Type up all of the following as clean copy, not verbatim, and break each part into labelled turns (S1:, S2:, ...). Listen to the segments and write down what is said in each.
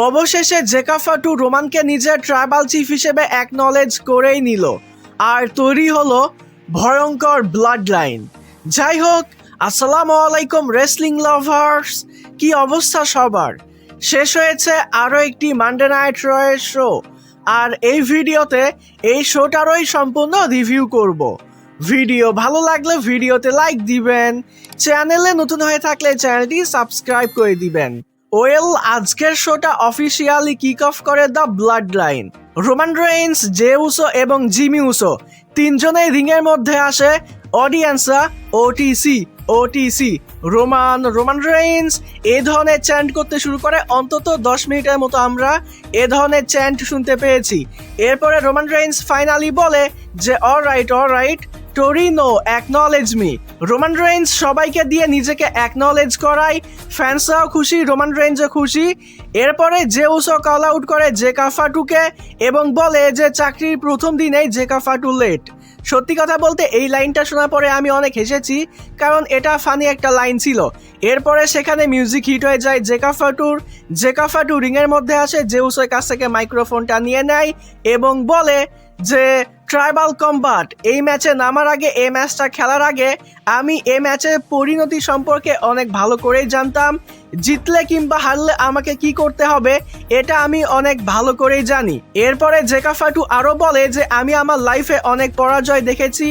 S1: অবশেষে জেকাফাটু রোমানকে নিজের tribal chief হিসেবে অ্যাকনলেজ করেই নিল আর তৈরি হলো ভয়ঙ্কর ব্লাড লাইন। যাই হোক, আসসালামু আলাইকুম রেসলিং লাভার্স, কি অবস্থা সবার? শেষ হয়েছে আরও একটি মানডে নাইট রয়ের শো, আর এই ভিডিওতে এই শোটারই সম্পূর্ণ রিভিউ করব। ভিডিও ভালো লাগলে ভিডিওতে লাইক দিবেন, চ্যানেলে নতুন হয়ে থাকলে চ্যানেলটি সাবস্ক্রাইব করে দিবেন। ওয়েল, আজকের শোটা অফিসিয়ালি কিক অফ করে the blood line. Roman Reigns, J Uso এবং জিমি উসো তিনজনেই রিংয়ের মধ্যে আসে। অডিয়েন্সরা ওটিসি ওটিসি রোমান রেইন্স এই ধরনের চ্যান্ট করতে শুরু করে। অন্তত 10 মিনিটের মতো আমরা এ ধরনের চ্যান্ট শুনতে পেয়েছি। এরপরে রোমান রেইন্স ফাইনালি বলে যে অলরাইট টোরিনো অ্যাকনলেজ মি। রোমান রেইন্স সবাইকে দিয়ে নিজেকে অ্যাকনলেজ করায়, ফ্যান্সরাও খুশি, রোমান রেইন্সও খুশি। এরপরে জে উসো কল আউট করে জেকাফাটুকে এবং বলে যে চাকরির প্রথম দিনেই জেকাফাটু লেট। সত্যি কথা বলতে এই লাইনটা শোনার পরে আমি অনেক হেসেছি, কারণ এটা ফানি একটা লাইন ছিল। এরপরে সেখানে মিউজিক হিট হয়ে যায় জেকাফাটু রিংয়ের মধ্যে আসে, জে উসোর কাছ থেকে মাইক্রোফোনটা নিয়ে নেয় এবং বলে যে ট্রাইবাল কম্বাট এই ম্যাচে নামার আগে, এই ম্যাচটা খেলার আগে আমি এই ম্যাচের পরিণতি সম্পর্কে অনেক ভালো করেই জানতাম। জিতলে কিংবা হারলে আমাকে কি করতে হবে এটা আমি অনেক ভালো করেই জানি। এরপরে জেকাফাটু আরও বলে যে আমি আমার লাইফে অনেক পরাজয় দেখেছি,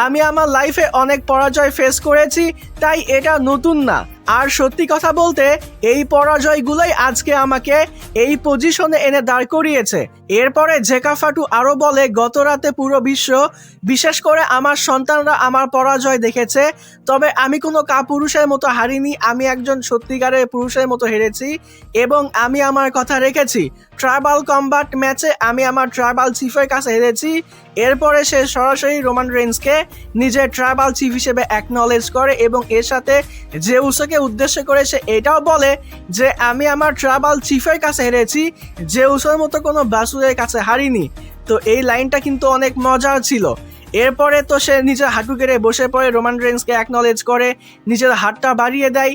S1: আমি আমার লাইফে অনেক পরাজয় ফেস করেছি, তাই এটা নতুন না। আর সত্যি কথা বলতে এই পরাজয়গুলোই আজকে আমাকে এই পজিশনে এনে দাঁড় করিয়েছে। এরপরে জেকাফাটু আরও বলে গত রাতে পুরো বিশ্ব, বিশেষ করে আমার সন্তানরা আমার পরাজয় দেখেছে, তবে আমি কোনো কাপুরুষের মতো হারিনি, আমি একজন সত্যিকারের পুরুষের মতো হেরেছি এবং আমি আমার কথা রেখেছি। ট্রাইবাল কম্বাট ম্যাচে আমি আমার ট্রাইবাল চিফের কাছে হেরেছি। এরপরে সে সরাসরি রোমান রেইন্সকে নিজের ট্রাইবাল চিফ হিসেবে অ্যাকনলেজ করে এবং এর সাথে জে উসোকে উদ্দেশ্য করে সে এটাও বলে যে আমি আমার ট্রাইবাল চিফের কাছে হেরেছি, জে উসোর মতো কোনো বাসুরের কাছে হারিনি। তো এই লাইনটা কিন্তু অনেক মজার ছিল। এরপরে তো সে নিজের হাঁটু গেড়ে বসে পড়ে, রোমান রেইন্সকে অ্যাকনলেজ করে, নিজের হাতটা বাড়িয়ে দেয়।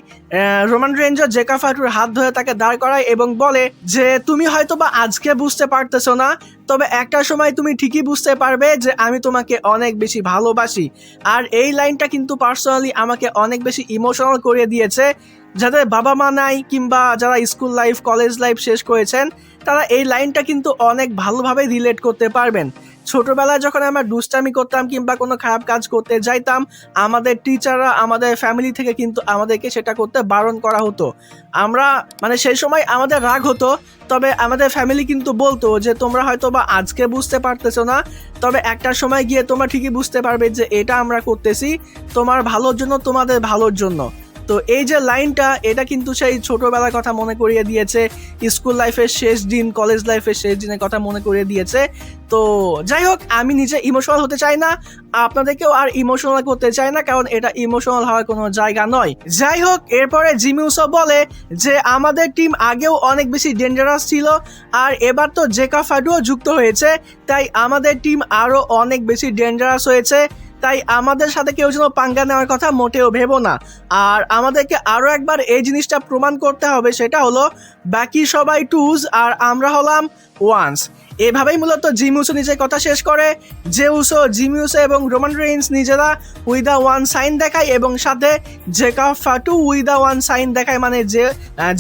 S1: রোমান রেইন্সও জেকাফাটুর হাত ধরে তাকে দাঁড় করায় এবং বলে যে তুমি হয়তোবা আজকে বুঝতে পারতেছো না, তবে একটা সময় তুমি ঠিকই বুঝতে পারবে যে আমি তোমাকে অনেক বেশি ভালোবাসি। আর এই লাইনটা কিন্তু পার্সোনালি আমাকে অনেক বেশি ইমোশনাল করে দিয়েছে। যাদের বাবা মা নাই কিংবা যারা স্কুল লাইফ কলেজ লাইফ শেষ করেছেন, তারা এই লাইনটা কিন্তু অনেক ভালোভাবে রিলেট করতে পারবেন। ছোটবেলায় যখন আমরা দুষ্টামি করতাম কিংবা কোনো খারাপ কাজ করতে যাইতাম, আমাদের টিচাররা, আমাদের ফ্যামিলি থেকে কিন্তু আমাদেরকে সেটা করতে বারণ করা হতো। আমরা সেই সময় আমাদের রাগ হতো, তবে আমাদের ফ্যামিলি কিন্তু বলতো যে তোমরা হয়তো বা আজকে বুঝতে পারতেছো না, তবে একটা সময় গিয়ে তোমরা ঠিকই বুঝতে পারবে যে এটা আমরা করতেছি তোমার ভালোর জন্য, তোমাদের ভালোর জন্য। তো এই যে লাইনটা, এটা কিন্তু সেই ছোটবেলার কথা মনে করিয়ে দিয়েছে, স্কুল লাইফের শেষ দিন, কলেজ লাইফের শেষ দিনের কথা মনে করিয়ে দিয়েছে। তো যাই হোক, আমি নিজে ইমোশনাল হতে চাই না, আপনাদেরকেও আর ইমোশনাল করতে চাই না, কারণ এটা ইমোশনাল হওয়ার কোনো জায়গা নয়। যাই হোক, এরপরে জিমি উসো বলে যে আমাদের টিম আগেও অনেক বেশি ডেঞ্জারাস ছিল, আর এবার তো জেকাফাটুও যুক্ত হয়েছে, তাই আমাদের টিম আরও অনেক বেশি ডেঞ্জারাস হয়েছে, তাই আমাদের সাথে কেউ যেন পাঙ্গা নেওয়ার কথা মোটেও ভেবো না। আর আমাদেরকে আরও একবার এই জিনিসটা প্রমাণ করতে হবে, সেটা হলো বাকি সবাই টুজ আর আমরা হলাম ওয়ান্স। এভাবেই মূলত জিমি উসো নিজের কথা শেষ করে। জে উসো, জিমি উসো এবং রোমান রেইন্স নিজেরা উইথ দ্য ওয়ান সাইন দেখায় এবং সাথে জেকাফাটু উইথ দ্য ওয়ান সাইন দেখায়, মানে যে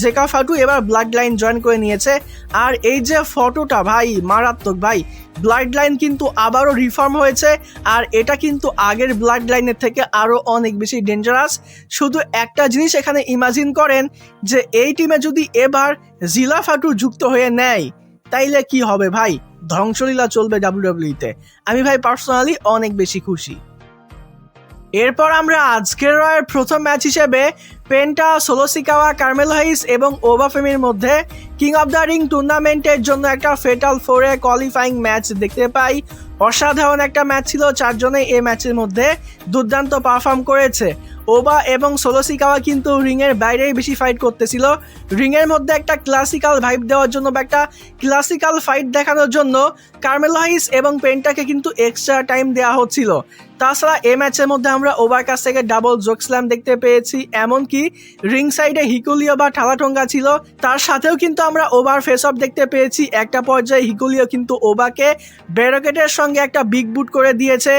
S1: জেকাফাটু এবার ব্লাড লাইন জয়েন করে নিয়েছে। আর এই যে ফটোটা ভাই, মারাত্মক ভাই, ব্লাড লাইন কিন্তু আবারও রিফর্ম হয়েছে, আর এটা কিন্তু আগের ব্লাড লাইনের থেকে আরও অনেক বেশি ডেঞ্জারাস। শুধু একটা জিনিস এখানে ইমাজিন করেন যে এই টিমে যদি এবার জিলাফাটু যুক্ত হয়ে নেয়, তাইলে কি হবে ভাই? ধ্বংসলীলা চলবে ডাব্লিউডাব্লিউইতে। আমি ভাই পার্সোনালি অনেক বেশি খুশি। এরপর আমরা আজকের রয়ের প্রথম ম্যাচ হিসেবে পেন্টা, সোলো সিকাওয়া, কার্মেলো হাইস এবং ওবাফেমির মধ্যে কিং অফ দ্য রিং টুর্নামেন্টের জন্য একটা ফেটাল 4-এ কোয়ালিফাইং ম্যাচ দেখতে পাই। অসাধারণ একটা ম্যাচ ছিল, চারজনেই এই ম্যাচের মধ্যে দুর্দান্ত পারফর্ম করেছে। ওবা এবং সোলো সিকাওয়া কিন্তু রিংয়ের বাইরেই বেশি ফাইট করতেছিল। রিংয়ের মধ্যে একটা ক্লাসিক্যাল ভাইব দেওয়ার জন্য বা একটা ক্লাসিক্যাল ফাইট দেখানোর জন্য কার্মেলো হাইস এবং পেন্টাকে কিন্তু এক্সট্রা টাইম দেওয়া হচ্ছিল। তাছাড়া এই ম্যাচের মধ্যে আমরা ওবার কাছ থেকে ডাবল জোক স্ল্যাম দেখতে পেয়েছি, এমনকি রিং সাইডে হিকুলিও বা ঠালাঠোঙ্গা ছিল। তার সাথেও কিন্তু আমরা ওবার ফেস অফ দেখতে পেয়েছি। একটা পর্যায়ে হিকুলিও কিন্তু ওবাকে ব্যারোকেটের সঙ্গে একটা বিগ বুট করে দিয়েছে,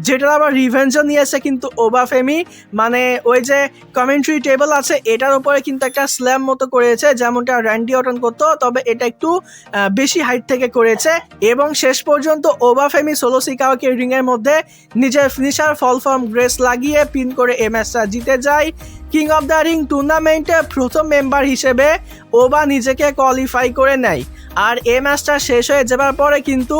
S1: যেটার আবার রিভেঞ্জও নিয়েছে কিন্তু ওবা ফেমি। মানে ওই যে কমেন্ট্রি টেবিল আছে এটার উপরে কিন্তু একটা স্ল্যাম মতো করেছে, যেমনটা র্যান্ডি অর্টন করতো, তবে এটা একটু বেশি হাইট থেকে করেছে। এবং শেষ পর্যন্ত ওবা ফেমি সোলো সিকাওয়াকে রিংয়ের মধ্যে নিজের ফিনিশার ফল ফর্ম গ্রেস লাগিয়ে পিন করে এই ম্যাচটা জিতে যায়। কিং অফ দ্য রিং টুর্নামেন্টে প্রথম মেম্বার হিসেবে ওবা নিজেকে কোয়ালিফাই করে নেয়। আর এই ম্যাচটা শেষ হয়ে যাবার পরে কিন্তু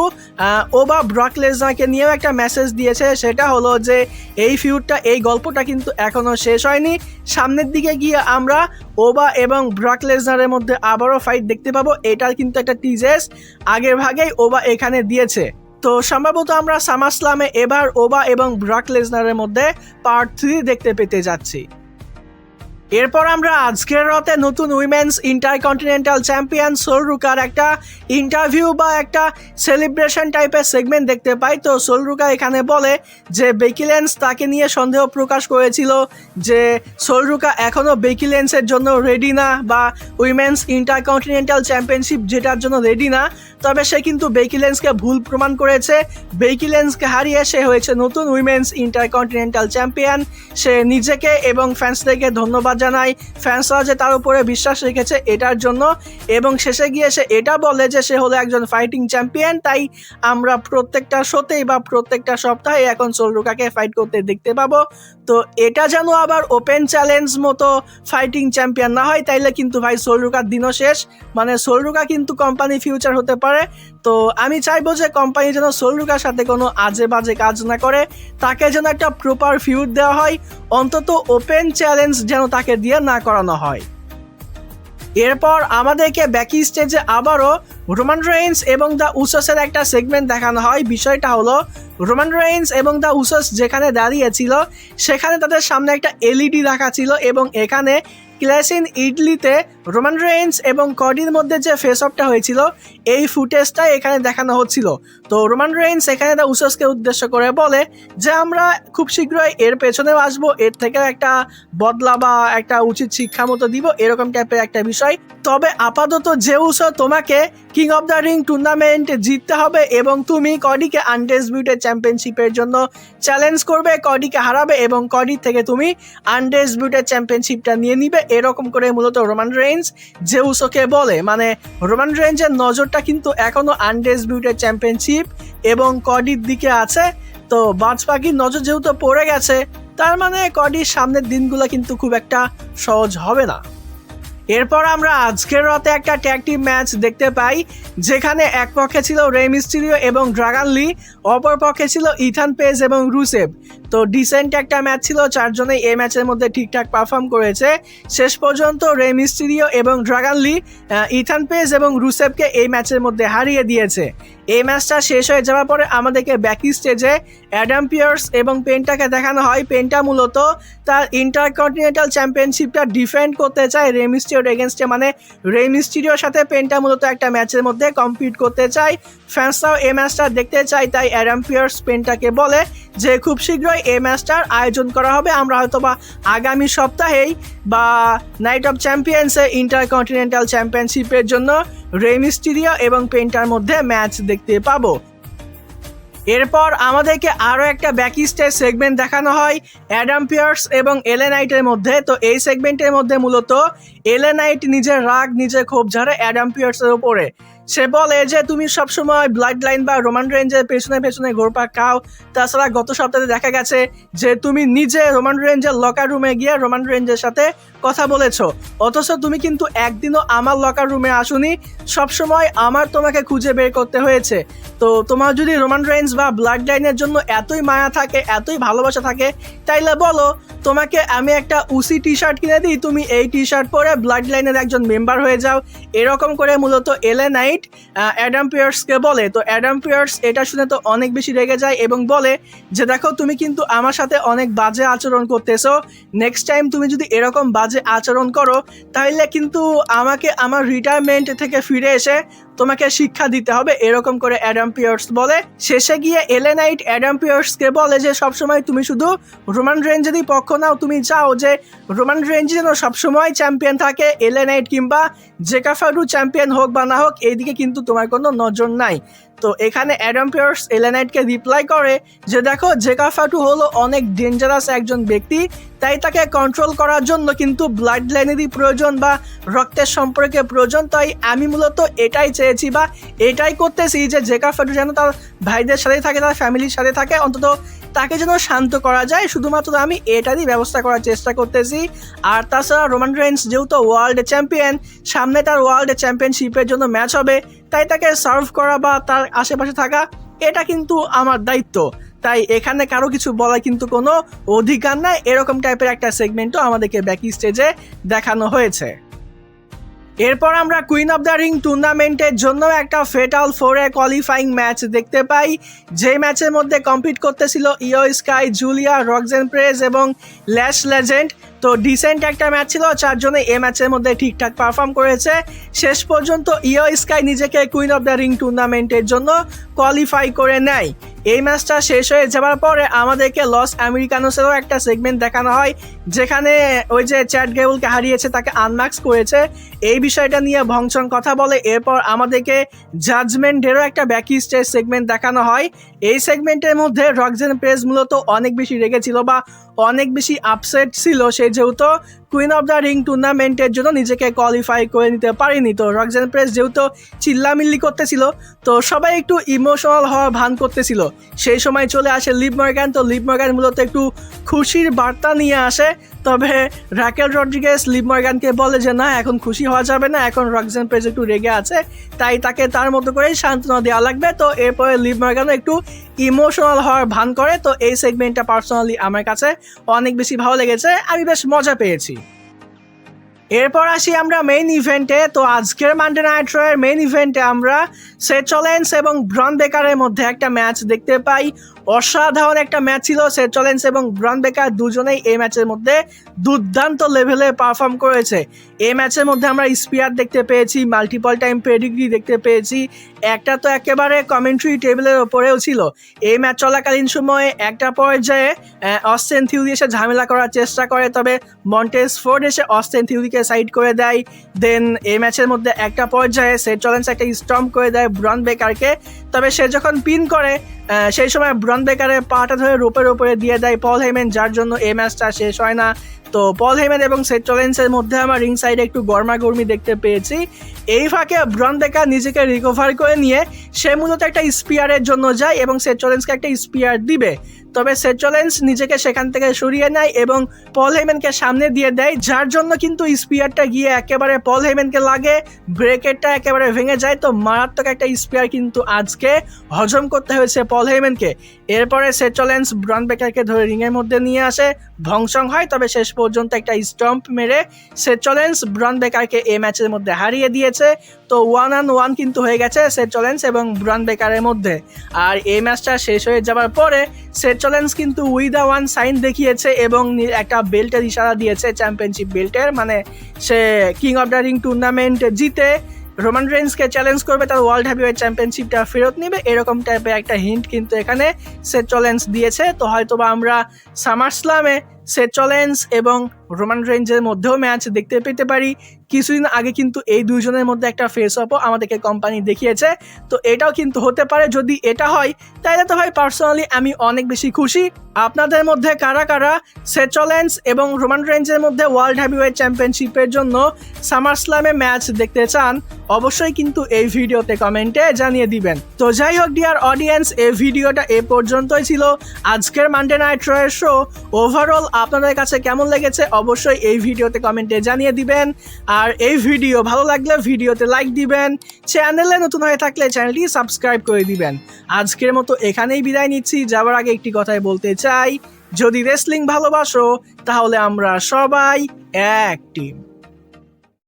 S1: ওবা ব্রক লেসনারকে নিয়েও একটা মেসেজ দিয়েছে, সেটা হলো যে এই ফিউডটা, এই গল্পটা কিন্তু এখনও শেষ হয়নি। সামনের দিকে গিয়ে আমরা ওবা এবং ব্রক লেসনারের মধ্যে আবারও ফাইট দেখতে পাবো। এটার কিন্তু একটা টিজেস আগের ভাগেই ওবা এখানে দিয়েছে। তো সম্ভবত আমরা সামারস্লামে এবার ওবা এবং ব্রক লেসনারের মধ্যে পার্ট 3 দেখতে পেতে যাচ্ছি। এরপর আমরা আজকের রাতে নতুন উইমেন্স ইন্টারকন্টিনেন্টাল চ্যাম্পিয়ন সোল রুকার একটা ইন্টারভিউ বা একটা সেলিব্রেশন টাইপের সেগমেন্ট দেখতে পাই। তো সোল রুকা এখানে বলে যে বেকি লেন্স তাকে নিয়ে সন্দেহ প্রকাশ করেছিল যে সোল রুকা এখনও বেকি লেন্সের জন্য রেডি না, বা উইমেন্স ইন্টারকন্টিনেন্টাল চ্যাম্পিয়নশিপ যেটার জন্য রেডি না। তবে সে কিন্তু বেকি লেন্সকে ভুল প্রমাণ করেছে। বেকি লেন্সকে হারিয়ে সে হয়েছে নতুন উইমেন্স ইন্টারকন্টিনেন্টাল চ্যাম্পিয়ন। সে নিজেকে এবং ফ্যান্সদেরকে ধন্যবাদ জানায়, ফ্যান্সরা যে তার উপরে বিশ্বাস রেখেছে এটার জন্য। এবং শেষে গিয়ে সে এটা বলে যে সে হলো একজন ফাইটিং চ্যাম্পিয়ন, তাই আমরা প্রত্যেকটা শোতেই বা প্রত্যেকটা সপ্তাহে এখন সোল রুকাকে ফাইট করতে দেখতে পাবো। তো এটা যেন আবার ওপেন চ্যালেঞ্জ মতো ফাইটিং চ্যাম্পিয়ন না হয়, তাইলে কিন্তু ভাই সোল রুকার দিনও শেষ। মানে সোল রুকা কিন্তু কোম্পানি ফিউচার হতে পারে। তো আমি চাইবো যে কোম্পানি যেন সোল রুকার সাথে কোনো আজে বাজে কাজ না করে, তাকে যেন একটা প্রপার ফিউড দেওয়া হয়, অন্তত ওপেন চ্যালেঞ্জ যেন তাকে দিয়ে না করানো হয়। এরপর আমাদেরকে ব্যাকি স্টেজে আবারও রোমান রেইন্স এবং দ্য উসোসের একটা সেগমেন্ট দেখানো হয়। বিষয়টা হলো রোমান রেইন্স এবং দ্য উসোস যেখানে দাঁড়িয়েছিল সেখানে তাদের সামনে একটা এলইডি রাখা ছিল, এবং এখানে ক্ল্যাশ ইন ইডলিতে রোমান রেইন্স এবং কডির মধ্যে যে ফেস অফটা হয়েছিল এই ফুটেজটা এখানে দেখানো হচ্ছিল। তো রোমান রেইন্স এখানে দ্য উসোসকে উদ্দেশ্য করে বলে যে আমরা খুব শীঘ্রই এর পেছনেও আসবো, এর থেকে একটা বদলা বা একটা উচিত শিক্ষা মতো দিব, এরকম টাইপের একটা বিষয়। তবে আপাতত যে উসো তোমাকে king of the Ring tournament জিততে হবে এবং তুমি কডিকে আনডিসপিউটেড চ্যাম্পিয়নশিপের জন্য চ্যালেঞ্জ করবে, কডিকে হারাবে এবং কডির থেকে তুমি আনডিসপিউটেড চ্যাম্পিয়নশিপটা নিয়ে নিবে, এরকম করে মূলত রোমান রেইন্স যে উসোকে বলে। মানে রোমান রেইন্সের নজরটা কিন্তু এখনো আনডিসপিউটেড চ্যাম্পিয়নশিপ এবং কডির দিকে আছে। তো বাজ পাখির নজর যেহেতু পড়ে গেছে, তার মানে কডির সামনের দিনগুলো কিন্তু খুব একটা সহজ হবে না। এরপর আমরা আজকের রাতে একটা ট্যাগ টিম ম্যাচ দেখতে পাই, যেখানে এক পক্ষে ছিল রে মিস্টেরিও এবং ড্রাগন লি, অপর পক্ষে ছিল ইথান পেজ এবং রুসেভ। তো ডিসেন্ট একটা ম্যাচ ছিল, চারজনেই এই ম্যাচের মধ্যে ঠিকঠাক পারফর্ম করেছে। শেষ পর্যন্ত রে মিস্টেরিও এবং ড্রাগন লি ইথান পেজ এবং রুসেভকে এই ম্যাচের মধ্যে হারিয়ে দিয়েছে। এই ম্যাচটা শেষ হয়ে যাওয়ার পরে আমাদেরকে ব্যাকি স্টেজে অ্যাডাম পিয়ার্স এবং পেন্টাকে দেখানো হয়। পেন্টা মূলত তার ইন্টারকন্টিনেন্টাল চ্যাম্পিয়নশিপটা ডিফেন্ড করতে চায় রে মিস্টেরিওর এগেনস্টে, মানে রে মিস্টেরিওর সাথে পেন্টা মূলত একটা ম্যাচের মধ্যে কম্পিট করতে চায়। ফ্যান্সরাও এই ম্যাচটা দেখতে চায়, তাই অ্যাডাম পিয়ার্স পেন্টাকে বলে যে খুব শীঘ্রই এই ম্যাচটার আয়োজন করা হবে, আমরা হয়তোবা আগামী সপ্তাহেই বা নাইট অফ চ্যাম্পিয়ন্সে ইন্টারকন্টিনেন্টাল চ্যাম্পিয়নশিপের জন্য রে মিস্টেরিও এবং পেন্টার মধ্যে ম্যাচ দেখতে পাবো। এরপর আমাদেরকে আরও একটা ব্যাকি স্টেজ সেগমেন্ট দেখানো হয় অ্যাডাম পিয়ার্স এবং এলে নাইটের মধ্যে। তো এই সেগমেন্টের মধ্যে মূলত এলে নাইট নিজের রাগ, নিজের ক্ষোভ ঝাড়ে অ্যাডাম পিয়ার্সের উপরে। সে বলে যে তুমি সবসময় ব্লাড লাইন বা রোমান রেঞ্জের পেছনে পেছনে ঘোরপাক খাও। তাছাড়া গত সপ্তাহে দেখা গেছে যে তুমি নিজে রোমান রেঞ্জের লকার রুমে গিয়ে রোমান রেঞ্জের সাথে কথা বলেছো, অথচ তুমি কিন্তু একদিনও আমার লকার রুমে আসোনি, সবসময় আমার তোমাকে খুঁজে বের করতে হয়েছে। তো তোমার যদি রোমান রেইন্স বা ব্লাড লাইনের জন্য এতই মায়া থাকে, এতই ভালোবাসা থাকে, তাইলে বলো তোমাকে আমি একটা উসি টি শার্ট কিনে দিই, তুমি এই টি শার্ট পরে ব্লাড লাইনের একজন মেম্বার হয়ে যাও। এরকম করে মূলত এলএ নাইট অ্যাডাম পিয়ার্সকে বলে। তো অ্যাডাম পিয়ার্স এটা শুনে তো অনেক বেশি রেগে যায় এবং বলে যে দেখো তুমি কিন্তু আমার সাথে অনেক বাজে আচরণ করতেছো, নেক্সট টাইম তুমি যদি এরকম বাজে আচরণ করো তাহলে কিন্তু আমাকে আমার রিটায়ারমেন্ট থেকে ফিরে এসে তোমাকে শিক্ষা দিতে হবে, এরকম করে অ্যাডাম পিয়ার্স বলে। শেষে গিয়ে এলএ নাইট অ্যাডাম পিয়ার্সকে বলে যে সবসময় তুমি শুধু রোমান রেঞ্জেরই পক্ষ নাও, তুমি চাও যে রোমান রেঞ্জ যেন সবসময় চ্যাম্পিয়ন থাকে, এলএ নাইট কিংবা জেকা ফাডু চ্যাম্পিয়ন হোক বা না হোক, এইদিকে কিন্তু তোমার কোনো নজর নাই। তো এখানে অ্যাডাম পিয়ার্স এলএ নাইটকে রিপ্লাই করে যে দেখো জেকা ফাডু হলো অনেক ডেঞ্জারাস একজন ব্যক্তি, তাই তাকে কন্ট্রোল করার জন্য কিন্তু ব্লাড লাইনেরই প্রয়োজন বা রক্তের সম্পর্কে প্রয়োজন। তাই আমি মূলত এটাই চেয়েছি বা এটাই করতেছি যে জেকা ফাডু যেন তার ভাইদের সাথে থাকে, তার ফ্যামিলির সাথে থাকে, অন্তত তাকে যেন শান্ত করা যায়, শুধুমাত্র আমি এটারই ব্যবস্থা করার চেষ্টা করতেছি। আর তাছাড়া রোমান রেইন্স যেহেতু ওয়ার্ল্ড চ্যাম্পিয়ন, সামনে তার ওয়ার্ল্ড চ্যাম্পিয়নশিপের জন্য ম্যাচ হবে, তাই তাকে সার্ভ করা বা তার আশেপাশে থাকা এটা কিন্তু আমার দায়িত্ব। তাই এখানে কারো কিছু বলার কিন্তু কোনো অধিকার নাই, এরকম টাইপের একটা সেগমেন্টও আমাদেরকে ব্যাক স্টেজে দেখানো হয়েছে। এরপর আমরা কুইন অফ দ্য রিং টুর্নামেন্টের জন্য একটা ফেটাল 4-এ কোয়ালিফাইং ম্যাচ দেখতে পাই, যে ম্যাচের মধ্যে কম্পিট করতেছিল ইয়ো স্কাই, জুলিয়া, রক্সেন প্রেজ এবং ল্যাশ লেজেন্ড। তো ডিসেন্ট একটা ম্যাচ ছিল, চারজনে এই ম্যাচের মধ্যে ঠিকঠাক পারফর্ম করেছে। শেষ পর্যন্ত ইয়ো স্কাই নিজেকে কুইন অফ দ্য রিং টুর্নামেন্টের জন্য কোয়ালিফাই করে নেয়। এই ম্যাচটা শেষ হয়ে যাওয়ার পরে আমাদেরকে লস আমেরিকানোসেরও একটা সেগমেন্ট দেখানো হয়, যেখানে ওই যে চ্যাট গেবলকে হারিয়েছে তাকে আনমার্কস করেছে, এই বিষয়টা নিয়ে ভংচং কথা বলে। এরপর আমাদেরকে জাজমেন্ট ডেরও একটা ব্যাক স্টেজ সেগমেন্ট দেখানো হয়। এই সেগমেন্টের মধ্যে রক্সেন প্রেজ মূলত অনেক বেশি রেগেছিল বা অনেক বেশি আপসেট ছিল, সে যেহেতু কুইন অফ দ্য রিং টুর্নামেন্টের জন্য নিজেকে কোয়ালিফাই করে নিতে পারেনি। তো রক্সেন প্রেজ যেহেতু চিল্লামিল্লি করতেছিল, তো সবাই একটু ইমোশনাল হওয়ার ভান করতেছিল। সেই সময় চলে আসে লিভ মর্গ্যান। তো লিভ মর্গ্যান মূলত একটু খুশির বার্তা নিয়ে আসে, তবে রাকেল রড্রিগেজ লিভ মর্গ্যানকে বলে যে না, এখন খুশি হওয়া যাবে না, এখন রক্সেন প্রেজ একটু রেগে আছে, তাই তাকে তার মতো করেই সান্ত্বনা দেওয়া লাগবে। তো এরপরে লিভ মর্গ্যানও একটু ইমোশনাল হওয়ার ভান করে। তো এই সেগমেন্টটা পার্সোনালি আমার কাছে অনেক বেশি ভালো লেগেছে, আমি বেশ মজা পেয়েছি। এরপর আসি আমরা মেইন ইভেন্টে। তো আজকের মানডে নাইট রয়ের মেইন ইভেন্টে আমরা সেথ রলিন্স এবং ব্রন বেকারের মধ্যে একটা ম্যাচ দেখতে পাই। অসাধারণ একটা ম্যাচ ছিল, সেথ রলিন্স এবং ব্রন বেকার দুজনেই এই ম্যাচের মধ্যে দুর্দান্ত লেভেলে পারফর্ম করেছে। এই ম্যাচের মধ্যে আমরা স্পিয়ার দেখতে পেয়েছি, মাল্টিপল টাইম পেডিগ্রি দেখতে পেয়েছি, একটা তো একেবারে কমেন্ট্রি টেবিলের ওপরেও ছিল। এই ম্যাচ চলাকালীন সময়ে একটা পর্যায়ে অস্টেন থিওরি এসে ঝামেলা করার চেষ্টা করে, তবে মন্টেজ ফোর্ড এসে অস্টেন থিওরিকে সাইড করে দেয়। দেন এই ম্যাচের মধ্যে একটা পর্যায়ে সেথ রলিন্স একটা স্টম্প করে দেয় ব্রন বেকারকে, তবে সে যখন পিন করে সেই সময় ব্রন বেকারের পাটা ধরে রোপের ওপরে দিয়ে দেয় পল হেইম্যান, যার জন্য এই ম্যাচটা শেষ হয় না। তো পল হেইম্যান এবং সেথ রলিন্সের মধ্যে আমার রিং সাইডে একটু গরমাগরমি দেখতে পেয়েছি। এই ফাঁকে ব্রন বেকার নিজেকে রিকভার করে নিয়ে সে মূলত একটা স্পিয়ারের জন্য যায় এবং সেথ রলিন্সকে একটা স্পিয়ার দিবে, তবে সেথ রলিন্স নিজেকে সেখান থেকে সরিয়ে নেয় এবং পল হেইম্যানকে সামনে দিয়ে দেয়, যার জন্য কিন্তু স্পিয়ারটা গিয়ে একেবারে পল হেইম্যানকে লাগে, ব্রেকেটটা একেবারে ভেঙে যায়। তো মারাত্মক একটা স্পিয়ার কিন্তু আজকে হজম করতে হয়েছে পল হেইম্যানকে। এরপরে সেথ রলিন্স ব্রন বেকারকে ধরে রিংয়ের মধ্যে নিয়ে আসে, ভংসং হয়, তবে শেষ পর্যন্ত একটা স্টম্প মেরে সেথ রলিন্স ব্রন বেকারকে এই ম্যাচের মধ্যে হারিয়ে দিয়েছে। তো 1-on-1 কিন্তু হয়ে গেছে সেথ রলিন্স এবং ব্রন বেকারের মধ্যে। আর এই ম্যাচটা শেষ হয়ে যাওয়ার পরে সেথ রলিন্স কিন্তু উই দ্য ওয়ান সাইন দেখিয়েছে এবং একটা বেল্টের ইশারা দিয়েছে, চ্যাম্পিয়নশিপ বেল্টের, মানে সে King of the Ring tournament জিতে রোমান রেইন্সকে চ্যালেঞ্জ করবে, তার ওয়ার্ল্ড হেভিওয়েট চ্যাম্পিয়নশিপটা ফেরত নেবে, এরকম টাইপের একটা হিন্ট কিন্তু এখানে সেথ রলিন্স দিয়েছে। তো হয়তোবা আমরা সামার স্লামে সেথ রলিন্স এবং রোমান রেইন্সের মধ্যেও ম্যাচ দেখতে পেতে পারি। কিছুদিন আগে কিন্তু এই দুইজনের মধ্যে একটা ফেস অফও আমাদেরকে কোম্পানি দেখিয়েছে। তো এটাও কিন্তু হতে পারে। যদি এটা হয় তাহলে তো ভাই পার্সোনালি আমি অনেক বেশি খুশি। আপনাদের মধ্যে কারা কারা সেথ রলিন্স এবং রোমান রেঞ্জের মধ্যে ওয়ার্ল্ড হেভিওয়েট চ্যাম্পিয়নশিপের জন্য সামার স্ল্যামে ম্যাচ দেখতে চান অবশ্যই কিন্তু এই ভিডিওতে কমেন্টে জানিয়ে দিবেন। তো যাই হোক ডিয়ার অডিয়েন্স, এই ভিডিওটা এ পর্যন্তই ছিল আজকের মানডে নাইট রয়ের শো। ওভারঅল আপনাদের কাছে কেমন লেগেছে অবশ্যই এই ভিডিওতে কমেন্টে জানিয়ে দিবেন। আর এই ভিডিও ভালো লাগলে ভিডিওতে লাইক দিবেন, চ্যানেলে নতুন হয়ে থাকলে চ্যানেলটি সাবস্ক্রাইব করে দিবেন। আজকের মতো এখানেই বিদায় নিচ্ছি। যাওয়ার আগে একটি কথাই বলতে চাই, যদি রেসলিং ভালোবাসো তাহলে আমরা সবাই এক টিম।